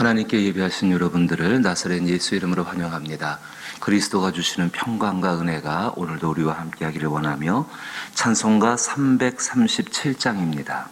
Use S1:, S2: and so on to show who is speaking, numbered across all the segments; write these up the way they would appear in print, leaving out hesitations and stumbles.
S1: 하나님께 예배하신 여러분들을 나사렛 예수 이름으로 환영합니다. 그리스도가 주시는 평강과 은혜가 오늘도 우리와 함께하기를 원하며 찬송가 337장입니다.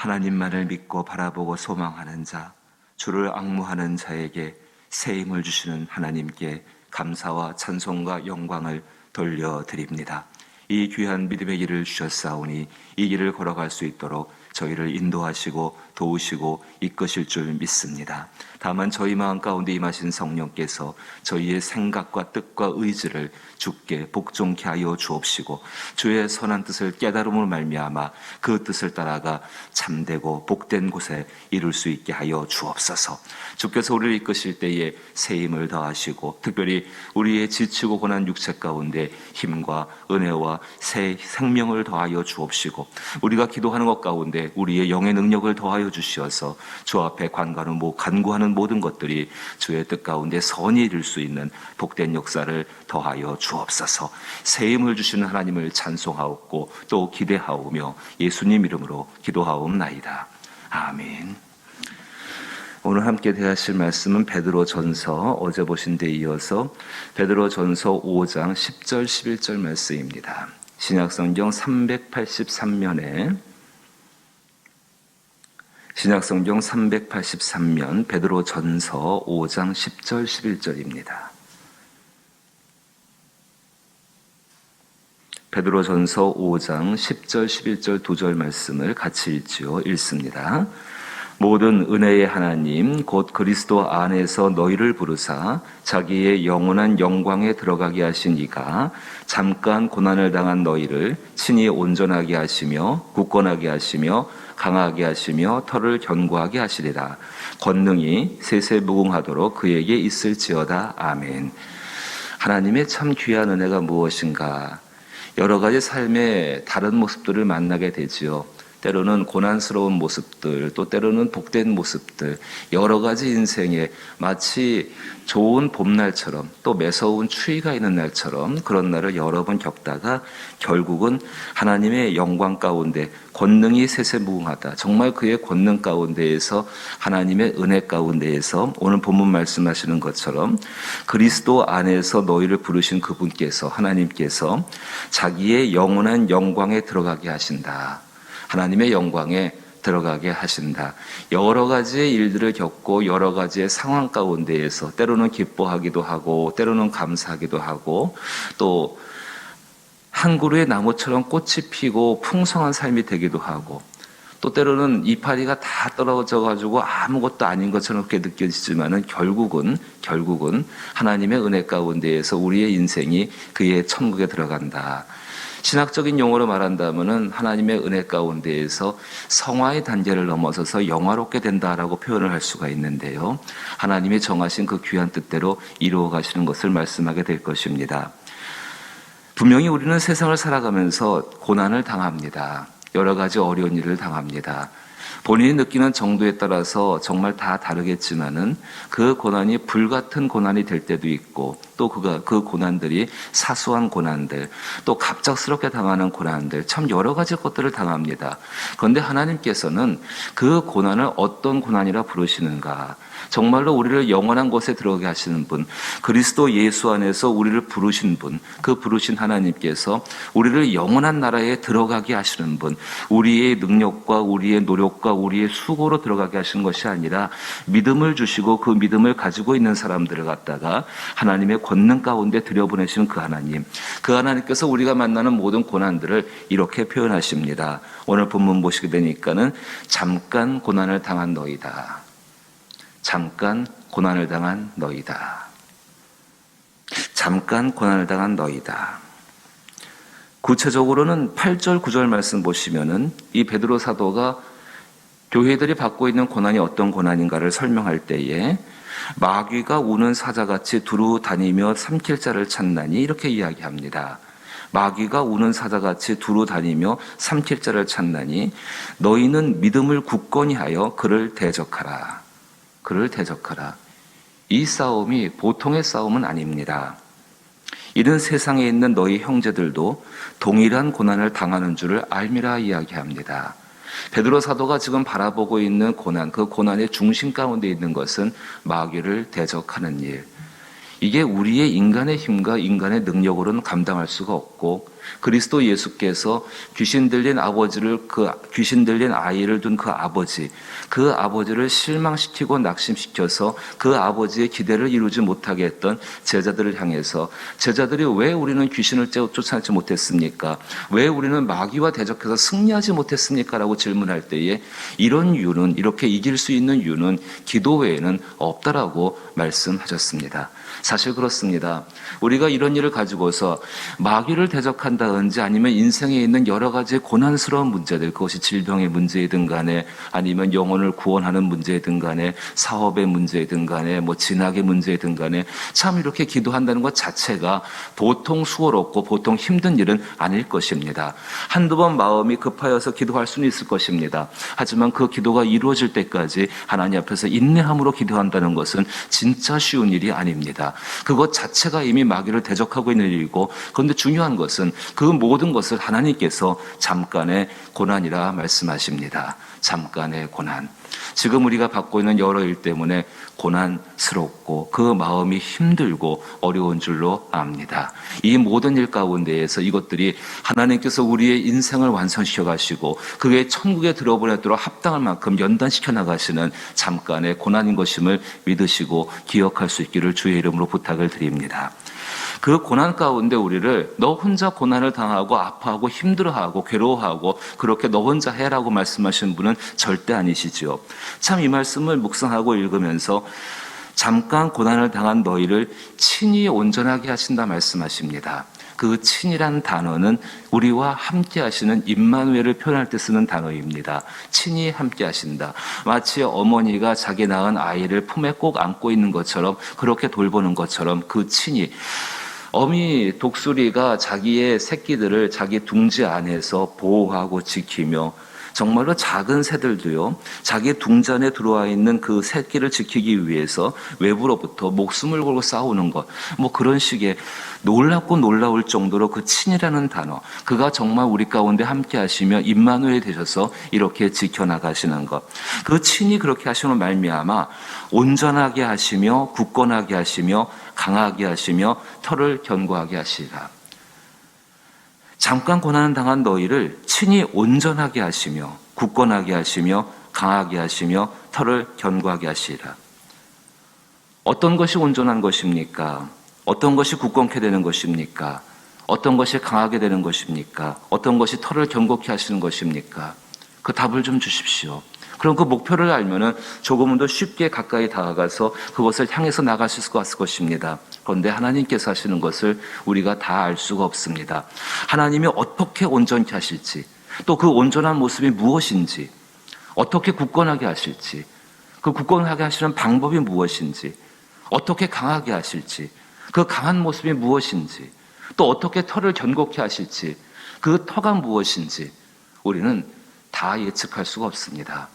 S1: 하나님만을 믿고 바라보고 소망하는 자, 주를 앙무하는 자에게 새 힘을 주시는 하나님께 감사와 찬송과 영광을 돌려드립니다. 이 귀한 믿음의 길을 주셨사오니 이 길을 걸어갈 수 있도록 저희를 인도하시고 도우시고 이끄실 줄 믿습니다. 다만 저희 마음 가운데 임하신 성령께서 저희의 생각과 뜻과 의지를 주께 복종케 하여 주옵시고 주의 선한 뜻을 깨달음으로 말미암아 그 뜻을 따라가 참되고 복된 곳에 이룰 수 있게 하여 주옵소서. 주께서 우리를 이끄실 때에 새 힘을 더하시고 특별히 우리의 지치고 고난 육체 가운데 힘과 은혜와 새 생명을 더하여 주옵시고 우리가 기도하는 것 가운데 우리의 영의 능력을 더하여 주시어서 주 앞에 간구하는 모든 것들이 주의 뜻 가운데 선히 이룰 수 있는 복된 역사를 더하여 주옵소서. 새 힘을 주시는 하나님을 찬송하옵고 또 기대하오며 예수님 이름으로 기도하옵나이다. 아멘. 오늘 함께 대하실 말씀은 베드로전서, 어제 보신 데 이어서 베드로전서 5장 10절 11절 말씀입니다. 신약성경 383면에 신약성경 383면 베드로전서 5장 10절 11절입니다. 베드로전서 5장 10절 11절 두 절 말씀을 같이 읽습니다. 모든 은혜의 하나님 곧 그리스도 안에서 너희를 부르사 자기의 영원한 영광에 들어가게 하신 이가 잠깐 고난을 당한 너희를 친히 온전하게 하시며 굳건하게 하시며 강하게 하시며 털을 견고하게 하시리라. 권능이 세세무궁하도록 그에게 있을지어다. 아멘. 하나님의 참 귀한 은혜가 무엇인가? 여러 가지 삶의 다른 모습들을 만나게 되지요. 때로는 고난스러운 모습들, 또 때로는 복된 모습들, 여러 가지 인생에 마치 좋은 봄날처럼 또 매서운 추위가 있는 날처럼 그런 날을 여러 번 겪다가 결국은 하나님의 영광 가운데 권능이 세세무궁하다. 정말 그의 권능 가운데에서 하나님의 은혜 가운데에서 오늘 본문 말씀하시는 것처럼 그리스도 안에서 너희를 부르신 그분께서 하나님께서 자기의 영원한 영광에 들어가게 하신다. 하나님의 영광에 들어가게 하신다. 여러 가지의 일들을 겪고 여러 가지의 상황 가운데에서 때로는 기뻐하기도 하고 때로는 감사하기도 하고 또 한 그루의 나무처럼 꽃이 피고 풍성한 삶이 되기도 하고 또 때로는 이파리가 다 떨어져 가지고 아무것도 아닌 것처럼 그렇게 느껴지지만은 결국은 하나님의 은혜 가운데에서 우리의 인생이 그의 천국에 들어간다. 신학적인 용어로 말한다면은 하나님의 은혜 가운데에서 성화의 단계를 넘어서서 영화롭게 된다라고 표현을 할 수가 있는데요. 하나님이 정하신 그 귀한 뜻대로 이루어 가시는 것을 말씀하게 될 것입니다. 분명히 우리는 세상을 살아가면서 고난을 당합니다. 여러 가지 어려운 일을 당합니다. 본인이 느끼는 정도에 따라서 정말 다 다르겠지만은 그 고난이 불같은 고난이 될 때도 있고 또 그 고난들이 사소한 고난들 또 갑작스럽게 당하는 고난들 참 여러 가지 것들을 당합니다. 그런데 하나님께서는 그 고난을 어떤 고난이라 부르시는가? 정말로 우리를 영원한 곳에 들어가게 하시는 분, 그리스도 예수 안에서 우리를 부르신 분, 그 부르신 하나님께서 우리를 영원한 나라에 들어가게 하시는 분, 우리의 능력과 우리의 노력과 우리의 수고로 들어가게 하시는 것이 아니라 믿음을 주시고 그 믿음을 가지고 있는 사람들을 갖다가 하나님의 권능 가운데 들여보내시는 그 하나님, 그 하나님께서 우리가 만나는 모든 고난들을 이렇게 표현하십니다. 오늘 본문 보시게 되니까는 잠깐 고난을 당한 너희다. 잠깐 고난을 당한 너희다. 잠깐 고난을 당한 너희다. 구체적으로는 8절 9절 말씀 보시면은 이 베드로 사도가 교회들이 받고 있는 고난이 어떤 고난인가를 설명할 때에 마귀가 우는 사자같이 두루 다니며 삼킬 자를 찾나니 이렇게 이야기합니다. 마귀가 우는 사자같이 두루 다니며 삼킬 자를 찾나니 너희는 믿음을 굳건히 하여 그를 대적하라. 그를 대적하라. 이 싸움이 보통의 싸움은 아닙니다. 이런 세상에 있는 너희 형제들도 동일한 고난을 당하는 줄을 알미라 이야기합니다. 베드로 사도가 지금 바라보고 있는 고난, 그 고난의 중심 가운데 있는 것은 마귀를 대적하는 일. 이게 우리의 인간의 힘과 인간의 능력으로는 감당할 수가 없고 그리스도 예수께서 귀신 들린 귀신 들린 아이를 둔 그 아버지를 실망시키고 낙심시켜서 그 아버지의 기대를 이루지 못하게 했던 제자들을 향해서 제자들이 왜 우리는 귀신을 쫓아내지 못했습니까? 왜 우리는 마귀와 대적해서 승리하지 못했습니까? 라고 질문할 때에 이렇게 이길 수 있는 이유는 기도 외에는 없다라고 말씀하셨습니다. 사실 그렇습니다. 우리가 이런 일을 가지고서 마귀를 대적한다든지 아니면 인생에 있는 여러 가지 고난스러운 문제들, 그것이 질병의 문제이든 간에 아니면 영혼을 구원하는 문제이든 간에 사업의 문제이든 간에 진학의 문제이든 간에 참 이렇게 기도한다는 것 자체가 보통 수고롭고 보통 힘든 일은 아닐 것입니다. 한두 번 마음이 급하여서 기도할 수는 있을 것입니다. 하지만 그 기도가 이루어질 때까지 하나님 앞에서 인내함으로 기도한다는 것은 진짜 쉬운 일이 아닙니다. 그것 자체가 이미 마귀를 대적하고 있는 일이고, 그런데 중요한 것은 그 모든 것을 하나님께서 잠깐의 고난이라 말씀하십니다. 잠깐의 고난. 지금 우리가 받고 있는 여러 일 때문에 고난스럽고 그 마음이 힘들고 어려운 줄로 압니다. 이 모든 일 가운데에서 이것들이 하나님께서 우리의 인생을 완성시켜 가시고 그게 천국에 들어보내도록 합당할 만큼 연단시켜 나가시는 잠깐의 고난인 것임을 믿으시고 기억할 수 있기를 주의 이름으로 부탁을 드립니다. 그 고난 가운데 우리를 너 혼자 고난을 당하고 아파하고 힘들어하고 괴로워하고 그렇게 너 혼자 해라고 말씀하시는 분은 절대 아니시지요. 참 이 말씀을 묵상하고 읽으면서 잠깐 고난을 당한 너희를 친히 온전하게 하신다 말씀하십니다. 그 친이란 단어는 우리와 함께 하시는 임마누엘을 표현할 때 쓰는 단어입니다. 친히 함께 하신다. 마치 어머니가 자기 낳은 아이를 품에 꼭 안고 있는 것처럼 그렇게 돌보는 것처럼 그 친히 어미 독수리가 자기의 새끼들을 자기 둥지 안에서 보호하고 지키며 정말로 작은 새들도요, 자기 둥지 안에 들어와 있는 그 새끼를 지키기 위해서 외부로부터 목숨을 걸고 싸우는 것, 뭐 그런 식의 놀랍고 놀라울 정도로 그 친이라는 단어, 그가 정말 우리 가운데 함께 하시며 임마누엘이 되셔서 이렇게 지켜나가시는 것. 그 친이 그렇게 하시는 말미암아 온전하게 하시며 굳건하게 하시며 강하게 하시며 털을 견고하게 하시리라. 잠깐 고난을 당한 너희를 친히 온전하게 하시며 굳건하게 하시며 강하게 하시며 털을 견고하게 하시리라. 어떤 것이 온전한 것입니까? 어떤 것이 굳건케 되는 것입니까? 어떤 것이 강하게 되는 것입니까? 어떤 것이 털을 견고케 하시는 것입니까? 그 답을 좀 주십시오. 그럼 그 목표를 알면은 조금은 더 쉽게 가까이 다가가서 그것을 향해서 나갈 수 있을 것입니다. 그런데 하나님께서 하시는 것을 우리가 다 알 수가 없습니다. 하나님이 어떻게 온전케 하실지, 또 그 온전한 모습이 무엇인지, 어떻게 굳건하게 하실지, 그 굳건하게 하시는 방법이 무엇인지, 어떻게 강하게 하실지, 그 강한 모습이 무엇인지, 또 어떻게 털을 견고케 하실지, 그 터가 무엇인지 우리는 다 예측할 수가 없습니다.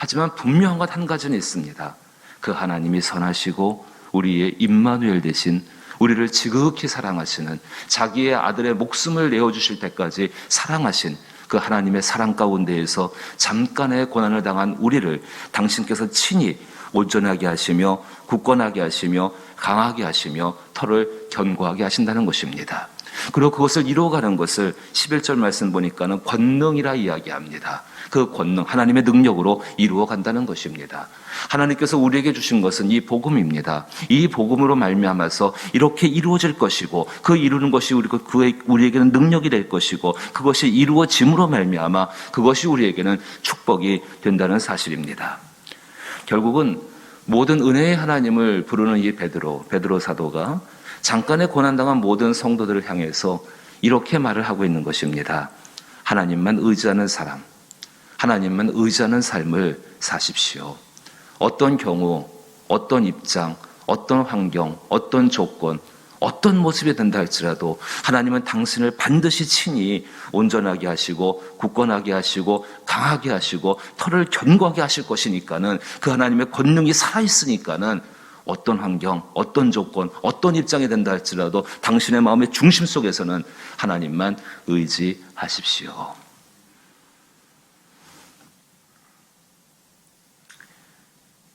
S1: 하지만 분명한 것 한 가지는 있습니다. 그 하나님이 선하시고 우리의 임마누엘 대신 우리를 지극히 사랑하시는, 자기의 아들의 목숨을 내어주실 때까지 사랑하신 그 하나님의 사랑 가운데에서 잠깐의 고난을 당한 우리를 당신께서 친히 온전하게 하시며 굳건하게 하시며 강하게 하시며 털을 견고하게 하신다는 것입니다. 그리고 그것을 이루어가는 것을 11절 말씀 보니까는 권능이라 이야기합니다. 그 권능, 하나님의 능력으로 이루어간다는 것입니다. 하나님께서 우리에게 주신 것은 이 복음입니다. 이 복음으로 말미암아서 이렇게 이루어질 것이고 그 이루는 것이 우리에게는 능력이 될 것이고 그것이 이루어짐으로 말미암아 그것이 우리에게는 축복이 된다는 사실입니다. 결국은 모든 은혜의 하나님을 부르는 이 베드로 사도가 잠깐의 고난당한 모든 성도들을 향해서 이렇게 말을 하고 있는 것입니다. 하나님만 의지하는 사람, 하나님만 의지하는 삶을 사십시오. 어떤 경우, 어떤 입장, 어떤 환경, 어떤 조건, 어떤 모습이 된다 할지라도 하나님은 당신을 반드시 친히 온전하게 하시고 굳건하게 하시고 강하게 하시고 털을 견고하게 하실 것이니까는 그 하나님의 권능이 살아있으니까는 어떤 환경, 어떤 조건, 어떤 입장이 된다 할지라도 당신의 마음의 중심 속에서는 하나님만 의지하십시오.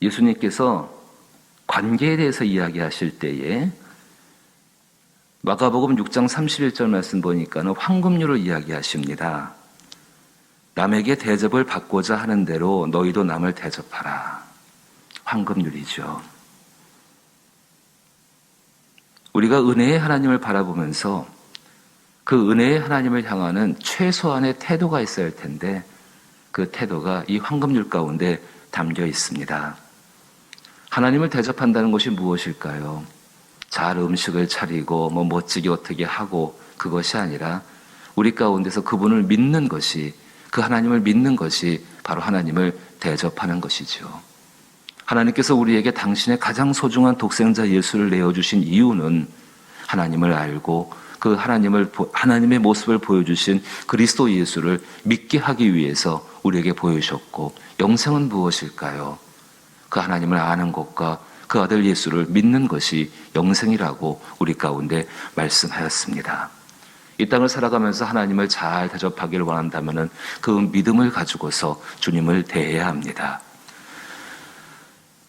S1: 예수님께서 관계에 대해서 이야기하실 때에 마가복음 6장 31절 말씀 보니까는 황금률을 이야기하십니다. 남에게 대접을 받고자 하는 대로 너희도 남을 대접하라. 황금률이죠. 우리가 은혜의 하나님을 바라보면서 그 은혜의 하나님을 향하는 최소한의 태도가 있어야 할 텐데 그 태도가 이 황금률 가운데 담겨 있습니다. 하나님을 대접한다는 것이 무엇일까요? 잘 음식을 차리고 멋지게 어떻게 하고 그것이 아니라 우리 가운데서 그분을 믿는 것이, 그 하나님을 믿는 것이 바로 하나님을 대접하는 것이죠. 하나님께서 우리에게 당신의 가장 소중한 독생자 예수를 내어주신 이유는 하나님을 알고 그 하나님의 모습을 보여주신 그리스도 예수를 믿게 하기 위해서 우리에게 보여주셨고, 영생은 무엇일까요? 그 하나님을 아는 것과 그 아들 예수를 믿는 것이 영생이라고 우리 가운데 말씀하였습니다. 이 땅을 살아가면서 하나님을 잘 대접하기를 원한다면 그 믿음을 가지고서 주님을 대해야 합니다.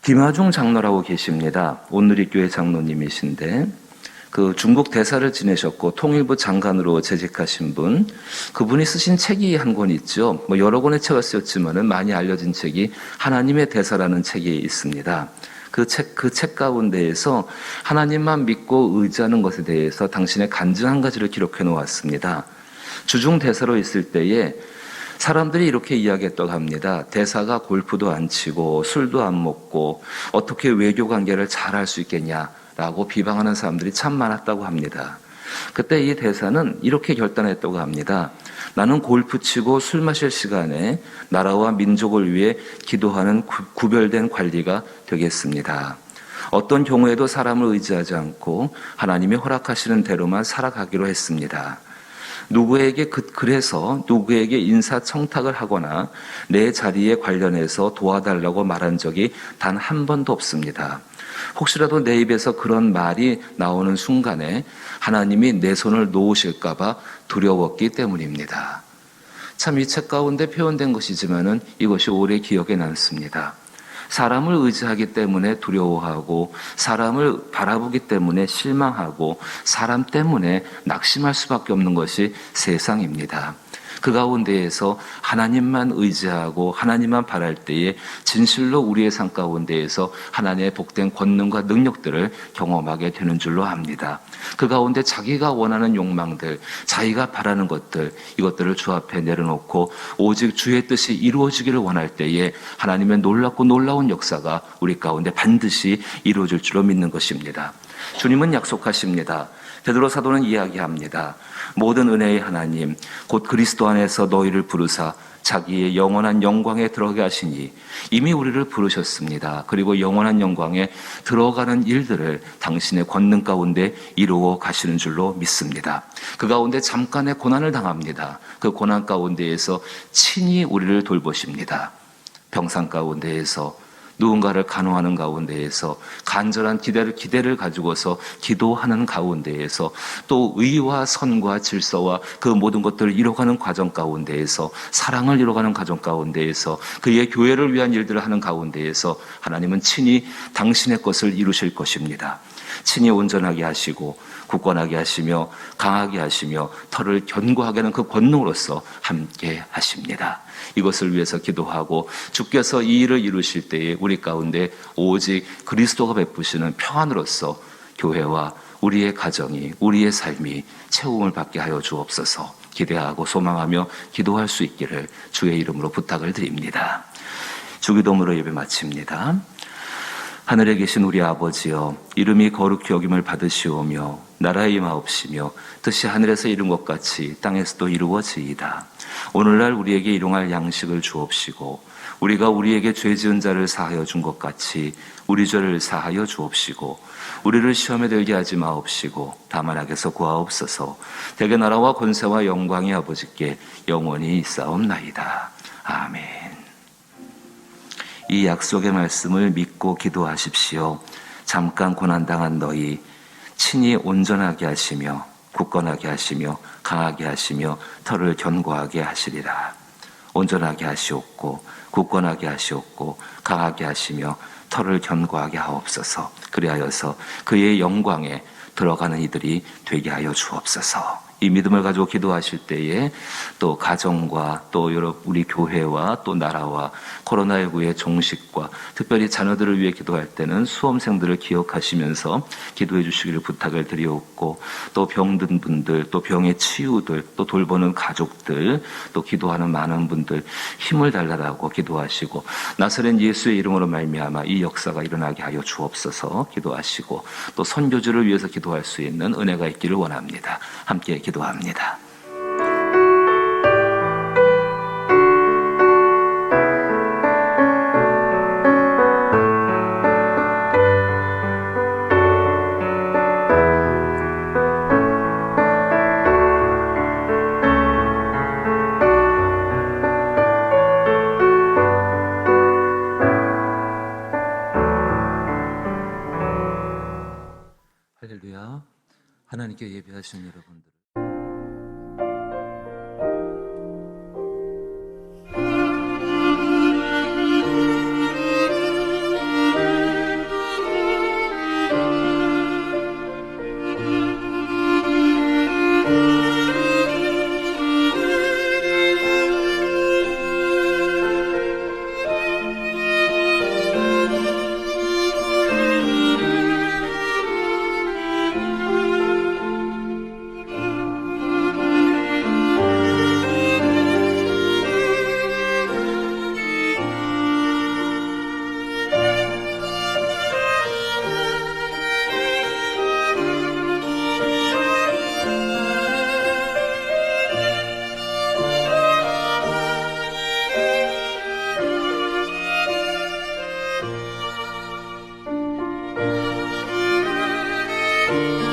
S1: 김하중 장로라고 계십니다. 온누리교회 장로님이신데 그 중국 대사를 지내셨고 통일부 장관으로 재직하신 분, 그분이 쓰신 책이 한 권 있죠. 여러 권의 책을 쓰셨지만은 많이 알려진 책이 하나님의 대사라는 책이 있습니다. 그 책 가운데에서 하나님만 믿고 의지하는 것에 대해서 당신의 간증 한 가지를 기록해 놓았습니다. 주중 대사로 있을 때에 사람들이 이렇게 이야기했다고 합니다. 대사가 골프도 안 치고 술도 안 먹고 어떻게 외교 관계를 잘 할 수 있겠냐라고 비방하는 사람들이 참 많았다고 합니다. 그때 이 대사는 이렇게 결단했다고 합니다. 나는 골프 치고 술 마실 시간에 나라와 민족을 위해 기도하는 구별된 관리가 되겠습니다. 어떤 경우에도 사람을 의지하지 않고 하나님이 허락하시는 대로만 살아가기로 했습니다. 그래서 누구에게 인사청탁을 하거나 내 자리에 관련해서 도와달라고 말한 적이 단 한 번도 없습니다. 혹시라도 내 입에서 그런 말이 나오는 순간에 하나님이 내 손을 놓으실까봐 두려웠기 때문입니다. 참 이 책 가운데 표현된 것이지만은 이것이 오래 기억에 남습니다. 사람을 의지하기 때문에 두려워하고 사람을 바라보기 때문에 실망하고 사람 때문에 낙심할 수밖에 없는 것이 세상입니다. 그 가운데에서 하나님만 의지하고 하나님만 바랄 때에 진실로 우리의 삶 가운데에서 하나님의 복된 권능과 능력들을 경험하게 되는 줄로 압니다. 그 가운데 자기가 원하는 욕망들, 자기가 바라는 것들, 이것들을 주 앞에 내려놓고 오직 주의 뜻이 이루어지기를 원할 때에 하나님의 놀랍고 놀라운 역사가 우리 가운데 반드시 이루어질 줄로 믿는 것입니다. 주님은 약속하십니다. 베드로 사도는 이야기합니다. 모든 은혜의 하나님 곧 그리스도 안에서 너희를 부르사 자기의 영원한 영광에 들어가게 하시니 이미 우리를 부르셨습니다. 그리고 영원한 영광에 들어가는 일들을 당신의 권능 가운데 이루어 가시는 줄로 믿습니다. 그 가운데 잠깐의 고난을 당합니다. 그 고난 가운데에서 친히 우리를 돌보십니다. 병상 가운데에서 누군가를 간호하는 가운데에서 간절한 기대를 가지고서 기도하는 가운데에서 또 의와 선과 질서와 그 모든 것들을 이뤄가는 과정 가운데에서 사랑을 이뤄가는 과정 가운데에서 그의 교회를 위한 일들을 하는 가운데에서 하나님은 친히 당신의 것을 이루실 것입니다. 친히 온전하게 하시고 굳건하게 하시며 강하게 하시며 털을 견고하게 하는 그 권능으로서 함께 하십니다. 이것을 위해서 기도하고 주께서 이 일을 이루실 때에 우리 가운데 오직 그리스도가 베푸시는 평안으로서 교회와 우리의 가정이 우리의 삶이 채움을 받게 하여 주옵소서. 기대하고 소망하며 기도할 수 있기를 주의 이름으로 부탁을 드립니다. 주기도문으로 예배 마칩니다. 하늘에 계신 우리 아버지여, 이름이 거룩히 여김을 받으시오며 나라의 임하옵시며 뜻이 하늘에서 이룬 것 같이 땅에서도 이루어지이다. 오늘날 우리에게 일용할 양식을 주옵시고 우리가 우리에게 죄 지은 자를 사하여 준 것 같이 우리 죄를 사하여 주옵시고 우리를 시험에 들게 하지 마옵시고 다만 악에서 구하옵소서. 대개 나라와 권세와 영광이 아버지께 영원히 있사옵나이다. 아멘. 이 약속의 말씀을 믿고 기도하십시오. 잠깐 고난당한 너희 친히 온전하게 하시며 굳건하게 하시며 강하게 하시며 털을 견고하게 하시리라. 온전하게 하시옵고 굳건하게 하시옵고 강하게 하시며 털을 견고하게 하옵소서. 그리하여서 그의 영광에 들어가는 이들이 되게 하여 주옵소서. 이 믿음을 가지고 기도하실 때에 또 가정과 또 우리 교회와 또 나라와 코로나19의 종식과 특별히 자녀들을 위해 기도할 때는 수험생들을 기억하시면서 기도해 주시기를 부탁을 드리옵고 또 병든 분들 또 병의 치유들 또 돌보는 가족들 또 기도하는 많은 분들 힘을 달라고 기도하시고 나사렛 예수의 이름으로 말미암아 이 역사가 일어나게 하여 주옵소서 기도하시고 또 선교주를 위해서 기도할 수 있는 은혜가 있기를 원합니다. 함께 기도합니다. 할렐루야. 하나님께 예배하시는 여러분들.
S2: 주옵소서.